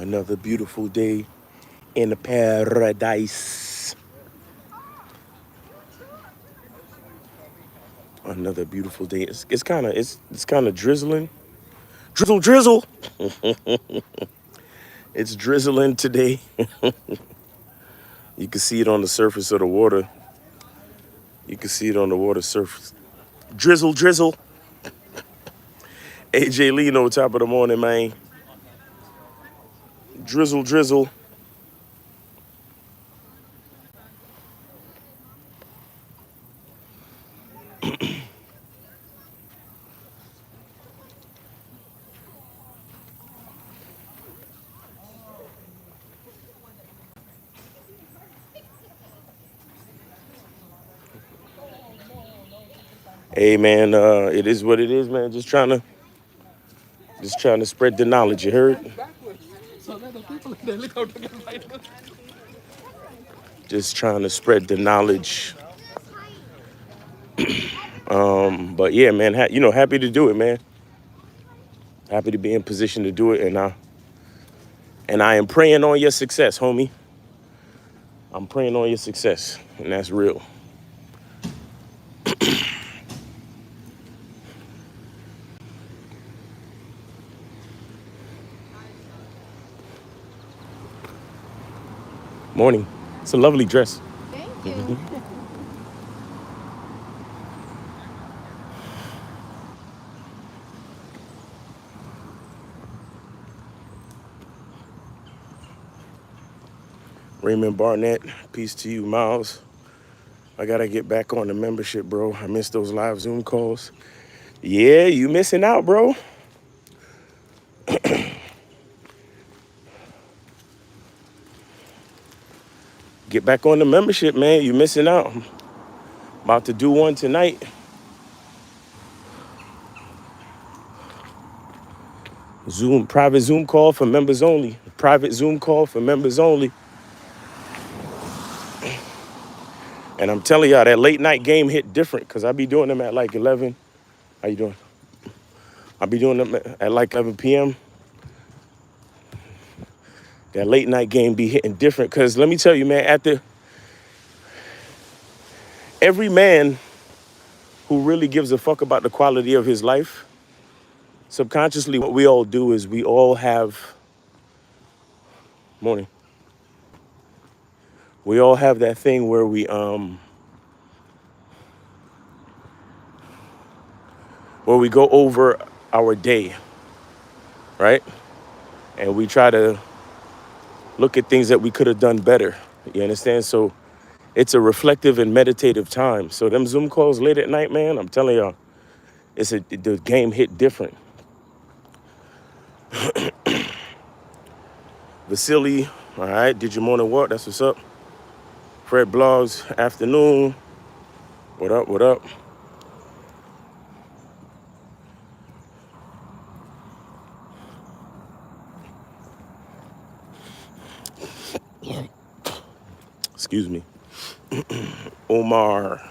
Another beautiful day in the paradise. Another beautiful day. It's kind of drizzling. Drizzle, drizzle. It's drizzling today. You can see it on the surface of the water. You can see it on the water surface. Drizzle, drizzle. AJ Leno, top of the morning, man. Drizzle, drizzle. Hey, man. It is what it is, man. Just trying to spread the knowledge. You heard? Just trying to spread the knowledge. But yeah, man. Happy to do it, man. Happy to be in position to do it, and I am praying on your success, homie. I'm praying on your success, and that's real. Morning. It's a lovely dress. Thank you. Raymond Barnett, peace to you, Miles. I gotta get back on the membership, bro. I missed those live Zoom calls. Yeah, you missing out, bro. Get back on the membership, man. You missing out. About to do one tonight. Private Zoom call for members only. Private Zoom call for members only. And I'm telling y'all, that late night game hit different because I be doing them at like 11. How you doing? I be doing them at like 11 p.m. That late night game be hitting different because let me tell you, man, every man who really gives a fuck about the quality of his life, subconsciously what we all do is we all have, morning, we all have that thing where we go over our day, right? And we try to look at things that we could have done better. You understand? So it's a reflective and meditative time. So them Zoom calls late at night, man, I'm telling y'all, the game hit different. Vasily, all right, did your morning walk? That's what's up. Fred Blogs, afternoon. What up, what up? Excuse me. Omar,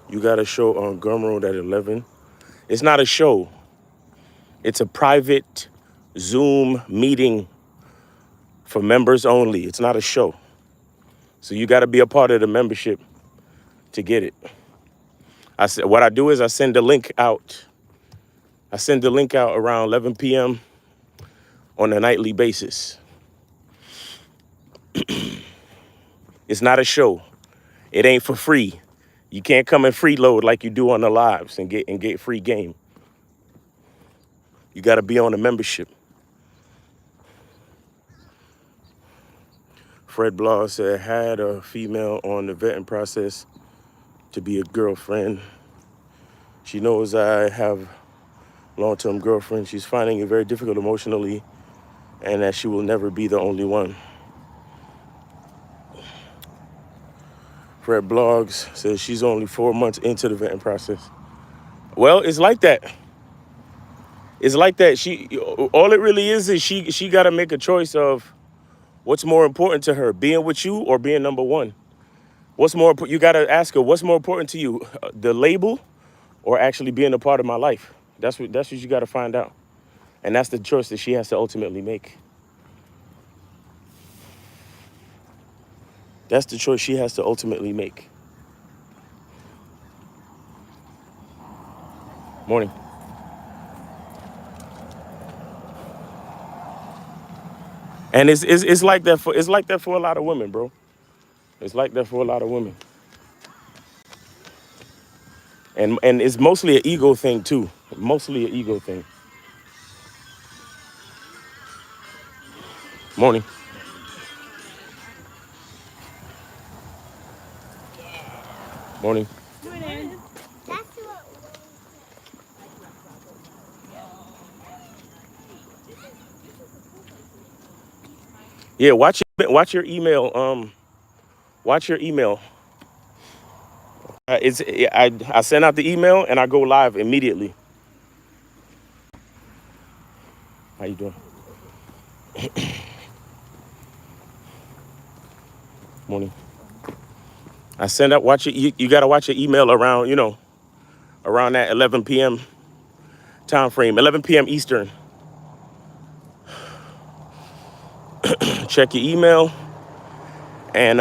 you got a show on Gumroad at 11. It's not a show. It's a private Zoom meeting for members only. It's not a show. So you got to be a part of the membership to get it. What I do is I send the link out. I send the link out around 11 p.m. on a nightly basis. It's not a show. It ain't for free. You can't come and freeload like you do on the lives and get free game. You got to be on the membership. Fred Blah said, had a female on the vetting process to be a girlfriend. She knows I have long-term girlfriend. She's finding it very difficult emotionally and that she will never be the only one. Fred Blogs says she's only 4 months into the vetting process. Well, it's like that. It's like that. All it really is she got to make a choice of what's more important to her, being with you or being number one. What's more, you got to ask her, what's more important to you, the label or actually being a part of my life? That's what you got to find out. And that's the choice that she has to ultimately make. That's the choice she has to ultimately make. Morning. And it's like that for a lot of women, bro. It's like that for a lot of women. And it's mostly an ego thing too. Mostly an ego thing. Morning. Morning. Yeah, watch your email. Watch your email. I send out the email and I go live immediately. How you doing? Morning. I send out watch it. You gotta watch your email around around that 11 p.m. time frame, 11 p.m. Eastern. Check your email and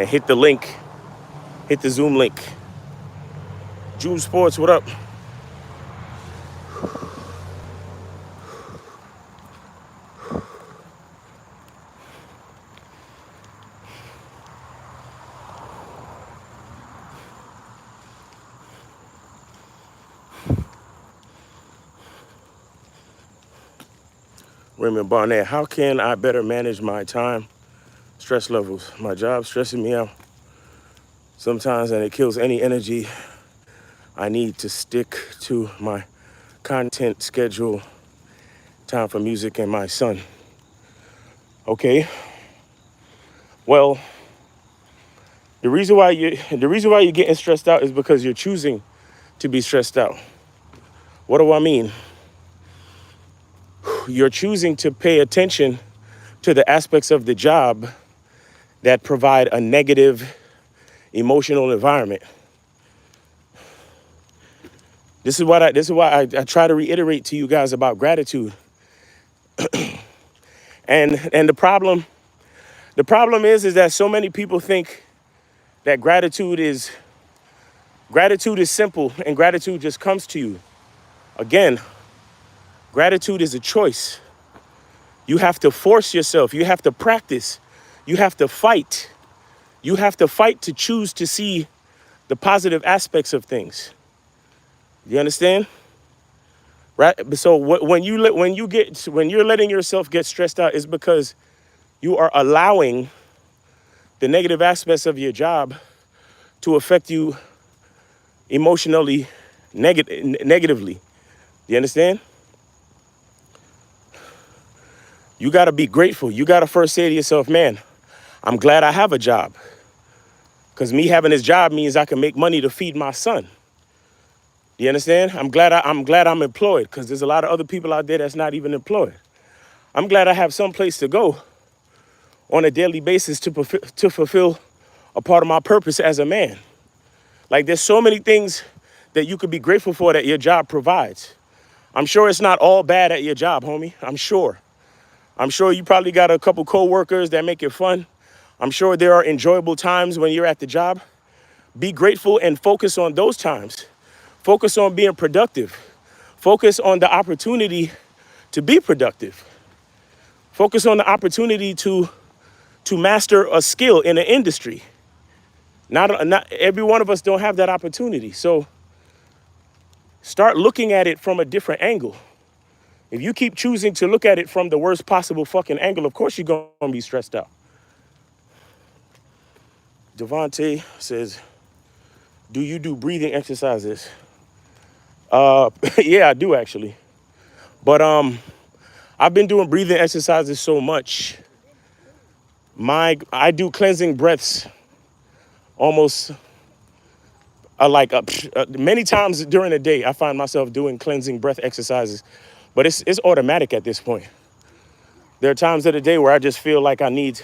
hit the link, hit the Zoom link. June Sports, what up? Raymond Barnett, how can I better manage my time, stress levels? My job stressing me out sometimes and it kills any energy I need to stick to my content schedule, time for music and my son. Okay, well, the reason why you're getting stressed out is because you're choosing to be stressed out. What do I mean? You're choosing to pay attention to the aspects of the job that provide a negative emotional environment. This is why I try to reiterate to you guys about gratitude. And the problem is that so many people think that gratitude is simple and gratitude just comes to you. Again, gratitude is a choice. You have to force yourself. You have to practice. You have to fight. You have to fight to choose to see the positive aspects of things. You understand? Right? So when you're letting yourself get stressed out, is because you are allowing the negative aspects of your job to affect you emotionally negatively. You understand? You got to be grateful. You got to first say to yourself, man, I'm glad I have a job. Because me having this job means I can make money to feed my son. You understand? I'm glad I'm employed, because there's a lot of other people out there that's not even employed. I'm glad I have some place to go on a daily basis to fulfill a part of my purpose as a man. Like, there's so many things that you could be grateful for that your job provides. I'm sure it's not all bad at your job, homie. I'm sure. I'm sure you probably got a couple coworkers that make it fun. I'm sure there are enjoyable times when you're at the job. Be grateful and focus on those times. Focus on being productive. Focus on the opportunity to be productive. Focus on the opportunity to master a skill in an industry. Not every one of us don't have that opportunity. So start looking at it from a different angle. If you keep choosing to look at it from the worst possible fucking angle, of course you're going to be stressed out. Devontae says, do you do breathing exercises? Yeah, I do actually. But I've been doing breathing exercises so much. I do cleansing breaths almost many times during the day. I find myself doing cleansing breath exercises, but it's automatic at this point. There are times of the day where I just feel like I need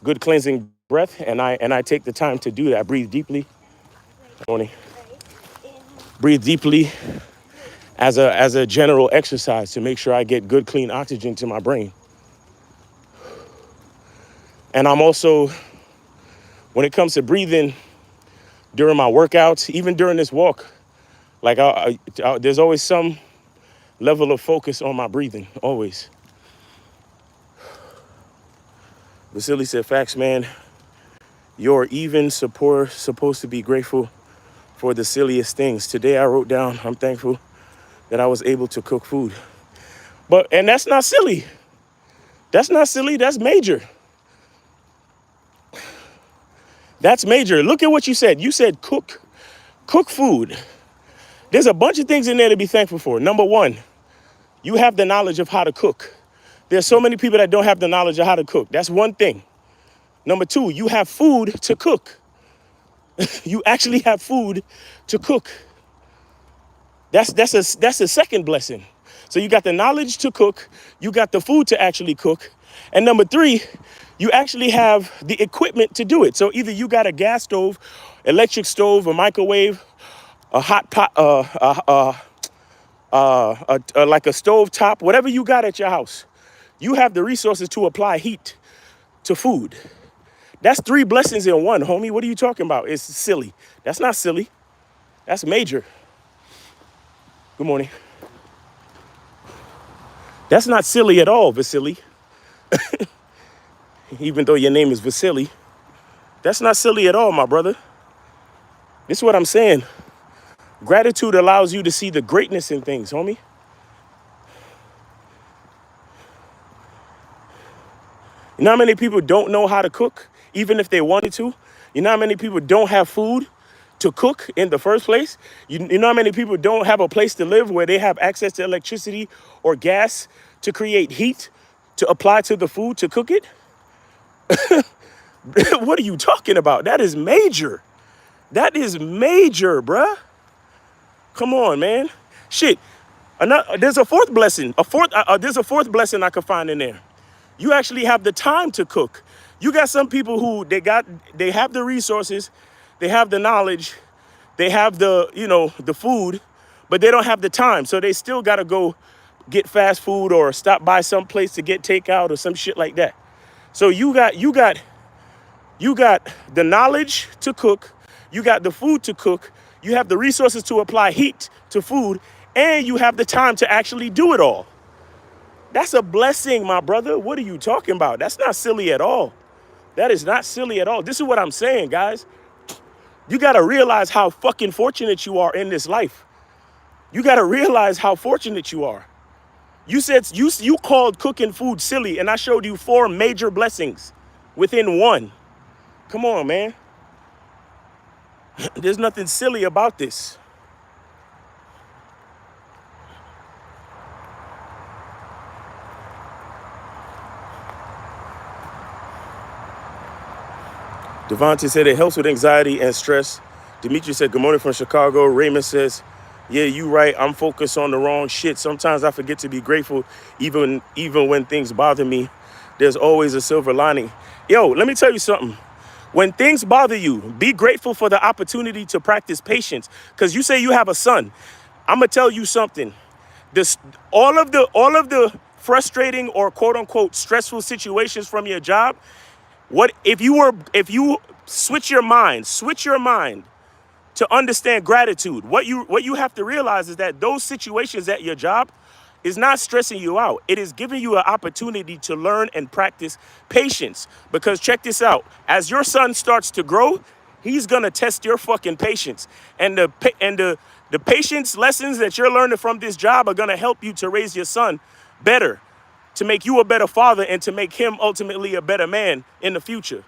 good cleansing breath, and I take the time to do that. I breathe deeply. Morning. Breathe deeply as a general exercise to make sure I get good, clean oxygen to my brain. And I'm also, when it comes to breathing during my workouts, even during this walk, like there's always some level of focus on my breathing, always. Vasily said, facts, man. You're even supposed to be grateful for the silliest things. Today I wrote down, I'm thankful that I was able to cook food. And that's not silly. That's not silly, that's major. That's major. Look at what you said. You said cook food. There's a bunch of things in there to be thankful for. Number one, you have the knowledge of how to cook. There's so many people that don't have the knowledge of how to cook. That's one thing. Number two, you have food to cook. You actually have food to cook. That's a second blessing. So you got the knowledge to cook, you got the food to actually cook, and number three, you actually have the equipment to do it. So either you got a gas stove, electric stove, a microwave, a hot pot, like a stove top, whatever you got at your house, you have the resources to apply heat to food. That's three blessings in one, homie. What are you talking about? It's silly. That's not silly. That's major. Good morning. That's not silly at all, Vasily. Even though your name is Vasily. That's not silly at all, my brother. This is what I'm saying. Gratitude allows you to see the greatness in things, homie. You know how many people don't know how to cook, even if they wanted to? You know how many people don't have food to cook in the first place? You know how many people don't have a place to live where they have access to electricity or gas to create heat to apply to the food to cook it? What are you talking about? That is major. That is major, bruh. Come on, man. Shit. There's a fourth blessing. There's a fourth blessing I could find in there. You actually have the time to cook. You got some people who they have the resources, they have the knowledge, they have the food, but they don't have the time. So they still gotta go get fast food or stop by some place to get takeout or some shit like that. So you got the knowledge to cook, you got the food to cook, you have the resources to apply heat to food, and you have the time to actually do it all. That's a blessing, my brother. What are you talking about? That's not silly at all. That is not silly at all. This is what I'm saying, guys. You got to realize how fucking fortunate you are in this life. You got to realize how fortunate you are. You said you called cooking food silly, and I showed you 4 major blessings within one. Come on, man. There's nothing silly about this. Devontae said it helps with anxiety and stress. Dimitri said, good morning from Chicago. Raymond says, yeah, you right. I'm focused on the wrong shit. Sometimes I forget to be grateful, even when things bother me. There's always a silver lining. Yo, let me tell you something. When things bother you, be grateful for the opportunity to practice patience. Because you say you have a son. I'm going to tell you something. All of the frustrating or quote unquote stressful situations from your job, if you switch your mind to understand gratitude, what you have to realize is that those situations at your job is not stressing you out. It is giving you an opportunity to learn and practice patience. Because check this out, as your son starts to grow, he's gonna test your fucking patience, and the patience lessons that you're learning from this job are gonna help you to raise your son better, to make you a better father, and to make him ultimately a better man in the future.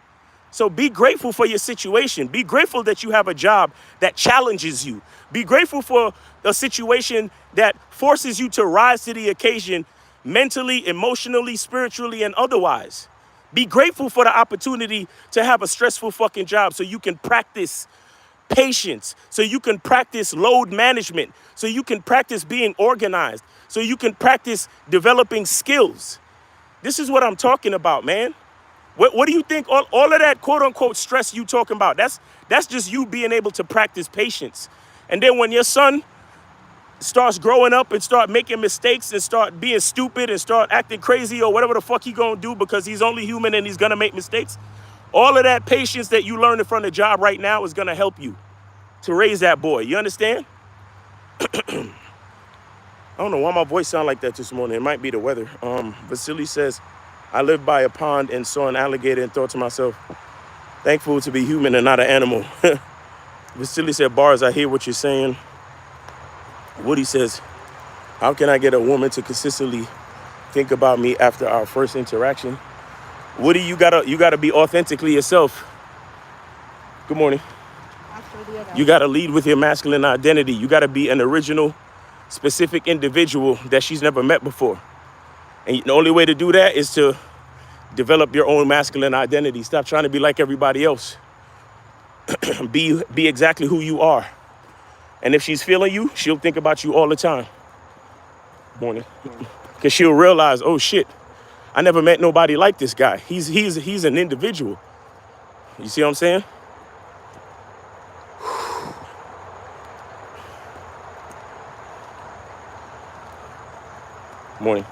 So be grateful for your situation. Be grateful that you have a job that challenges you. Be grateful for a situation that forces you to rise to the occasion mentally, emotionally, spiritually, and otherwise. Be grateful for the opportunity to have a stressful fucking job so you can practice patience, so you can practice load management, so you can practice being organized, so you can practice developing skills. This is what I'm talking about, man. What do you think all of that quote unquote stress you talking about? That's just you being able to practice patience. And then when your son starts growing up and start making mistakes and start being stupid and start acting crazy or whatever the fuck he gonna do because he's only human and he's gonna make mistakes, all of that patience that you learn from the job right now is gonna help you to raise that boy. You understand? I don't know why my voice sound like that this morning. It might be the weather. Vasily says, I lived by a pond and saw an alligator and thought to myself, thankful to be human and not an animal. Vasily said, bars, I hear what you're saying. Woody says, how can I get a woman to consistently think about me after our first interaction? Woody, you gotta be authentically yourself. Good morning. You gotta lead with your masculine identity. You gotta be an original, specific individual that she's never met before. And the only way to do that is to develop your own masculine identity. Stop trying to be like everybody else. Be exactly who you are. And if she's feeling you, she'll think about you all the time. Morning. Because she'll realize, oh shit, I never met nobody like this guy. He's an individual. You see what I'm saying? Morning.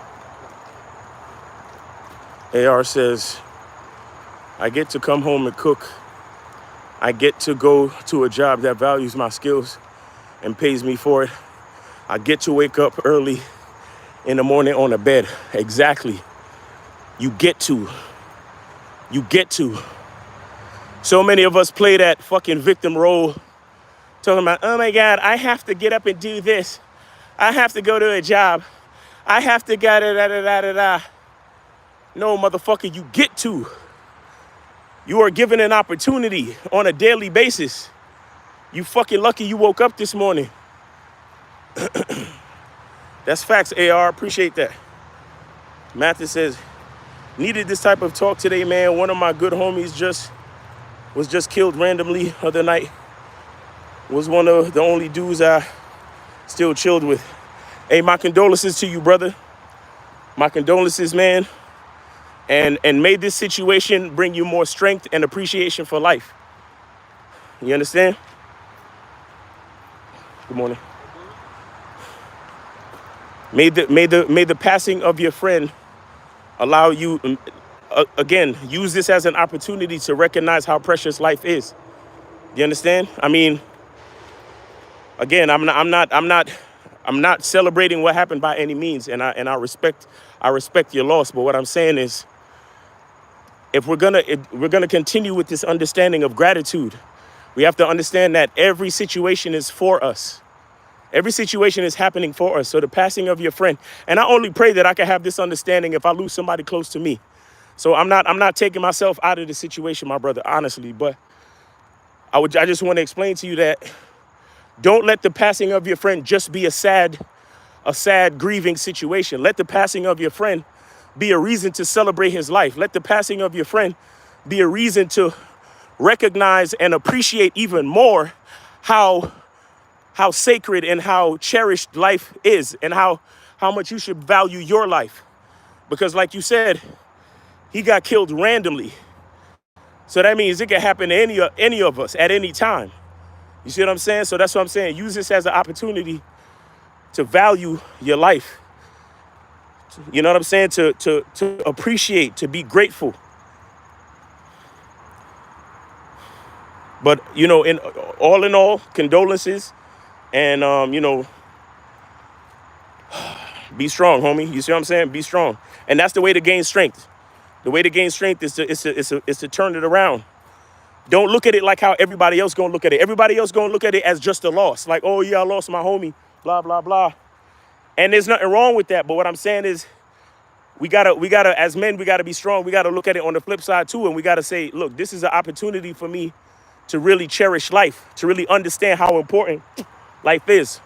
AR says, I get to come home and cook. I get to go to a job that values my skills and pays me for it. I get to wake up early in the morning on a bed. Exactly. You get to. So many of us play that fucking victim role, talking about, oh my God, I have to get up and do this. I have to go to a job. I have to da-da-da-da-da-da. No, motherfucker, you get to. You are given an opportunity on a daily basis. You fucking lucky you woke up this morning. That's facts, AR. Appreciate that. Mathis says, needed this type of talk today, man. One of my good homies was just killed randomly the other night. Was one of the only dudes I still chilled with. Hey, my condolences to you, brother. My condolences, man. And may this situation bring you more strength and appreciation for life. You understand? Good morning. May the passing of your friend allow you, again, use this as an opportunity to recognize how precious life is. You understand? I mean, again, I'm not celebrating what happened by any means, and I respect your loss. But what I'm saying is, if we're gonna continue with this understanding of gratitude, we have to understand that every situation is for us. Every situation is happening for us. So the passing of your friend, and I only pray that I can have this understanding if I lose somebody close to me. So I'm not taking myself out of the situation, my brother, honestly. But I just want to explain to you that don't let the passing of your friend just be a sad, grieving situation. Let the passing of your friend be a reason to celebrate his life. Let the passing of your friend be a reason to recognize and appreciate even more how sacred and how cherished life is, and how much you should value your life. Because like you said, he got killed randomly. So that means it can happen to any of us at any time. You see what I'm saying? So that's what I'm saying. Use this as an opportunity to value your life. You know what I'm saying? To appreciate, to be grateful. But, in all, condolences. And, be strong, homie. You see what I'm saying? Be strong. And that's the way to gain strength. The way to gain strength is to turn it around. Don't look at it like how everybody else gonna look at it. Everybody else gonna look at it as just a loss. Like, oh yeah, I lost my homie, blah, blah, blah. And there's nothing wrong with that. But what I'm saying is we gotta, as men, we gotta be strong. We gotta look at it on the flip side too. And we gotta say, look, this is an opportunity for me to really cherish life, to really understand how important life is.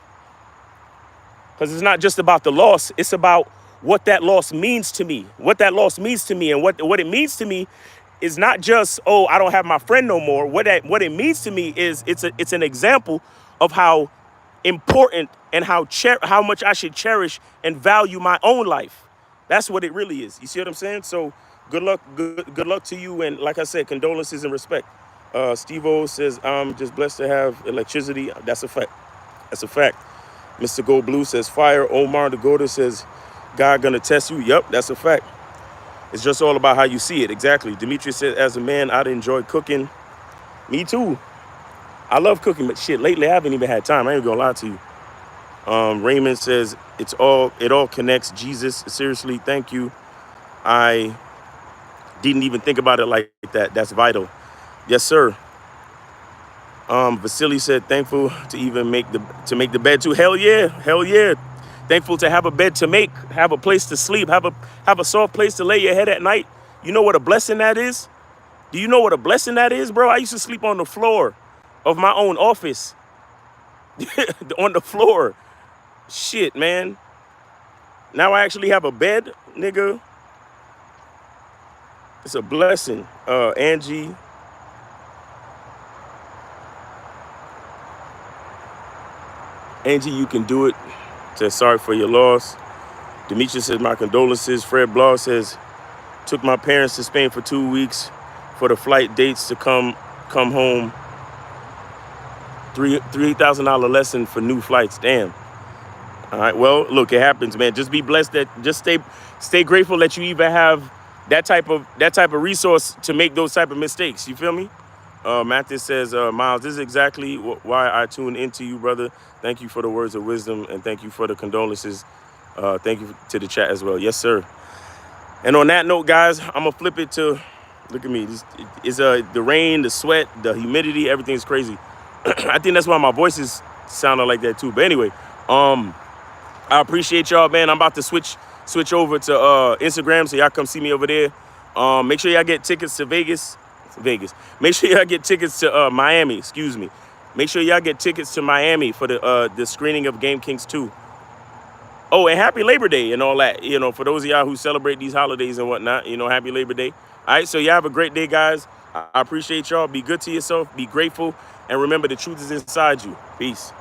Because it's not just about the loss. It's about what that loss means to me. What that loss means to me. And what it means to me is not just, oh, I don't have my friend no more. What it means to me is it's an example of how important and how much I should cherish and value my own life. That's what it really is. You see what I'm saying? So good luck to you. And like I said, condolences and respect. Steve O says, I'm just blessed to have electricity. That's a fact. Mr. Gold Blue says fire. Omar Degoda says God gonna test you. Yep, that's a fact. It's just all about how you see it. Exactly. Demetrius said, as a man, I'd enjoy cooking. Me too. I love cooking, but shit, lately I haven't even had time. I ain't gonna lie to you. Raymond says it all connects. Jesus, seriously, thank you. I didn't even think about it like that. That's vital. Yes, sir. Vasily said thankful to even make the bed too. Hell yeah, hell yeah. Thankful to have a bed to make, have a place to sleep, have a soft place to lay your head at night. You know what a blessing that is? Do you know what a blessing that is, bro? I used to sleep on the floor of my own office. On the floor. Shit, man. Now I actually have a bed, nigga. It's a blessing. Angie. Angie, you can do it. Says sorry for your loss. Demetrius says my condolences. Fred Blah says took my parents to Spain for 2 weeks for the flight dates to come home. $3,000 lesson for new flights. Damn. All right. Well, look, it happens, man. Just be blessed that just stay grateful that you even have that type of resource to make those type of mistakes. You feel me? Mathis says, Miles, this is exactly why I tune into you, brother. Thank you for the words of wisdom and thank you for the condolences. Thank you to the chat as well. Yes, sir. And on that note, guys, I'm gonna flip it to, look at me. This is the rain, the sweat, the humidity, everything's crazy. I think that's why my voice is sounding like that too. But anyway, I appreciate y'all, man. I'm about to switch over to Instagram, so y'all come see me over there. Make sure y'all get tickets to Vegas. Make sure y'all get tickets to Miami. Excuse me. Make sure y'all get tickets to Miami for the screening of Game Kings 2. Oh, and happy Labor Day and all that. You know, for those of y'all who celebrate these holidays and whatnot, you know, happy Labor Day. All right, so y'all have a great day, guys. I appreciate y'all. Be good to yourself. Be grateful. And remember, the truth is inside you. Peace.